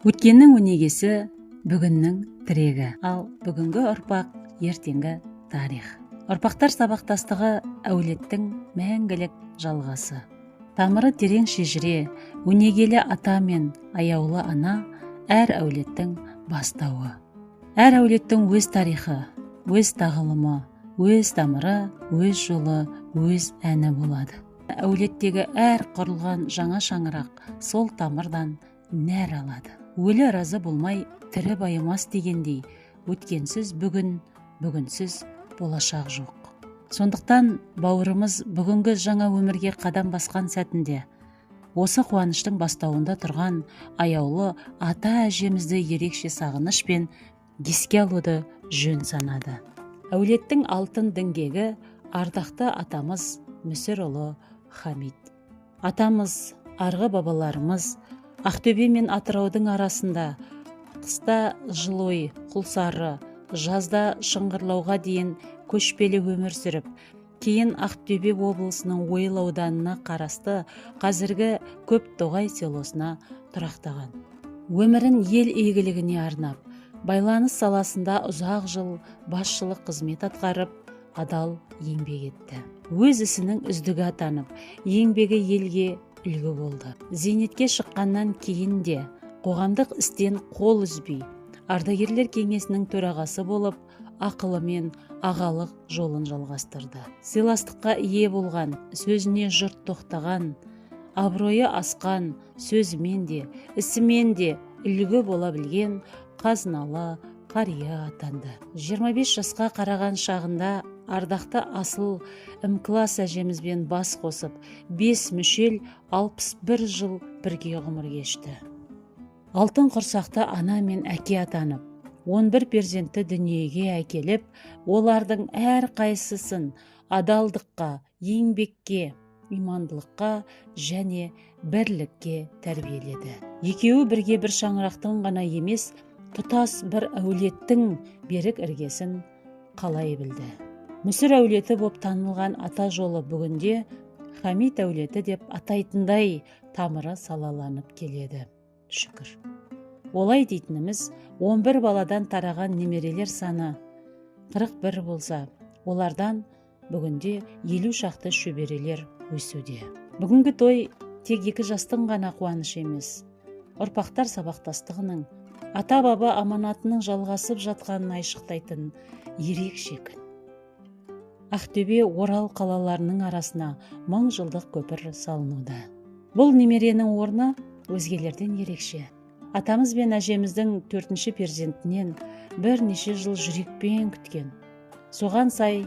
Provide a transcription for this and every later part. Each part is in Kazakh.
Өткеннің өнегесі, бүгіннің тірегі, ал бүгінгі ұрпақ, ертеңгі тарих. Ұрпақтар сабақтастығы әулеттің мәңгілік жалғасы. Тамыры терең шежіре, өнегелі ата мен аяулы ана әр әулеттің бастауы. Әр әулеттің өз тарихы, өз тағылымы, өз тамыры, өз жолы, өз әні болады. Әулеттегі әр құрылған жаңа шаңырақ сол тамырдан нәр алады. Өлі разы болмай, тірі байымас дегендей, өткенсіз бүгін, бүгінсіз болашақ жоқ. Сондықтан бауырымыз бүгінгі жаңа өмірге қадам басқан сәтінде, осы қуаныштың бастауында тұрған аяулы ата әжемізді ерекше сағынышпен еске алуды жөн санады. Әулеттің алтын діңгегі ардақты атамыз Мүсірұлы Хамит. Атамыз, арғы бабаларымыз Ақтөбе мен Атыраудың арасында қыста Жылой, Құлсары, жазда Шыңғырлауға дейін көшпелі өмір сүріп, кейін Ақтөбе облысының Ойыл ауданына қарасты қазіргі Көптоғай селосына тұрақтаған. Өмірін ел игілігіне арнап, байланыс саласында ұзақ жыл басшылық қызмет атқарып, адал еңбек етті. Өз ісінің үздігі атанып, еңбегі елге үлгі болды. Зейнетке шыққаннан кейін де қоғамдық істен қол үзбей, ардагерлер кеңесінің төрағасы болып, ақылымен ағалық жолын жалғастырды. Сыйластыққа ие болған, сөзіне жұрт тоқтаған, абыройы асқан, сөзімен де, ісімен де үлгі бола білген қазыналы қария атанды. 25 жасқа қараған шағында ардақты асыл ім-класс әжемізбен бас қосып, 5 мүшел 61 жыл бірге ғұмыр кешті. Алтын құрсақты ана мен әке атанып, 11 перзентті дүниеге әкеліп, олардың әр қайсысын адалдыққа, еңбекке, имандылыққа және бірлікке тәрбиеледі. Екеуі бірге бір шаңырақтың ғана емес, тұтас бір әулеттің берік іргесін қалай білді. Мүсір әулеті боп танылған ата жолы бүгінде Хамит әулеті деп атайтындай тамыры салаланып келеді. Шүкір. Олай дейтініміз 11 баладан тараған немерелер саны 41 болса, олардан бүгінде 50 шақты шөберелер өсуде. Бүгінгі той тек 2 жастың ғана қуаныш емес, ұрпақтар сабақтастығының, ата-баба аманатының жалғасып жатқанын айшықтайтын ерекше күн. Ақтөбе, Орал қалаларының арасына 1000 жылдық көпір салынуда. Бұл немеренің орны өзгелерден ерекше. Атамыз бен әжеміздің 4-ші перзентінен бірнеше жыл жүрекпен күткен. Соған сай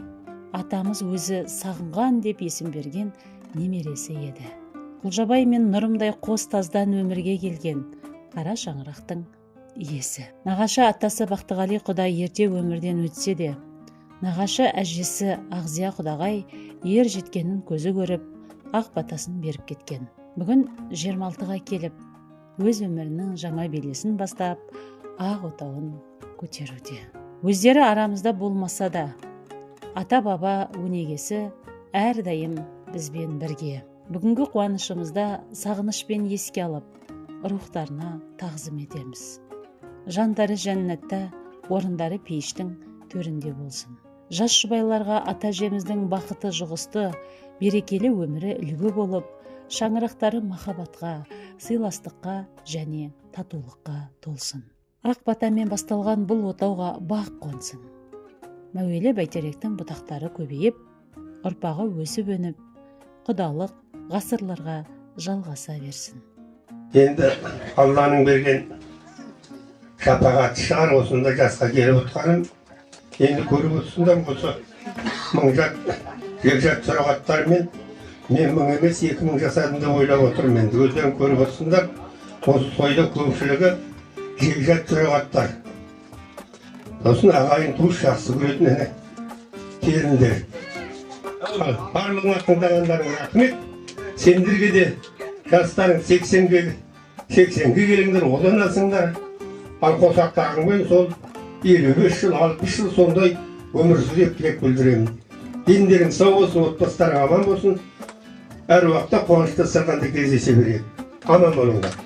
атамыз өзі сағынған деп есім берген немересі еді. Құлжабай мен Нұрымдай қос таздан өмірге келген қара шаңырақтың иесі. Нағашы атасы Бақтығали құдай ерте өмірден өтсе де, нағашы әжесі Ағзия құдағай ер жеткенін көзі көріп, ақ батасын беріп кеткен. Бүгін 26-ға келіп, өз өмірінің жаңа белесін бастап, ақ отауын көтеруде. Өздері арамызда болмаса да, ата-баба өнегесі әрдайым бізбен бірге. Бүгінгі қуанышымызда сағынышпен еске алып, рухтарына тағзым етеміз. Жандары жәннатта, орындары пейіштің төрінде болсын. Жас жұбайларға ата әжеміздің бақыты жұғысты, берекелі өмірі үлгі болып, шаңырақтары махаббатқа, сыйластыққа және татулыққа толсын. Ақ батамен басталған бұл отауға бақ қонсын. Мәуелі бәйтеректің бұтақтары көбейіп, ұрпағы өсіп өніп, құдалық ғасырларға жалғаса берсін. Енді Алланың берген шапағаты шығар, осында жасқа келіп отқаным. Енді көріп отырсыңдар, осы 1000 жат, жекжат сұрағаттармен мен 1000 емес 2000 жасадым деп ойлап отырмын. Енді өздерің көріп отырсыңдар, осы тойда көпшілігі жекжат сұрағаттар. Сосын ағайын туыс жақсы көретін келіндер. Барлығына тыңдағандарың рахмет. Сендерге де жастарың 80-ге келіңдер, одан асыңдар. Ал қосақтағың сол 55 жыл, 60 жыл сондай өмір сүріп тілек білдіремін. Дендерің сау болсын, отбасыларың аман болсын. Әр уақытта қуанышты сырғанды кездесе берейік. Аман болыңдар.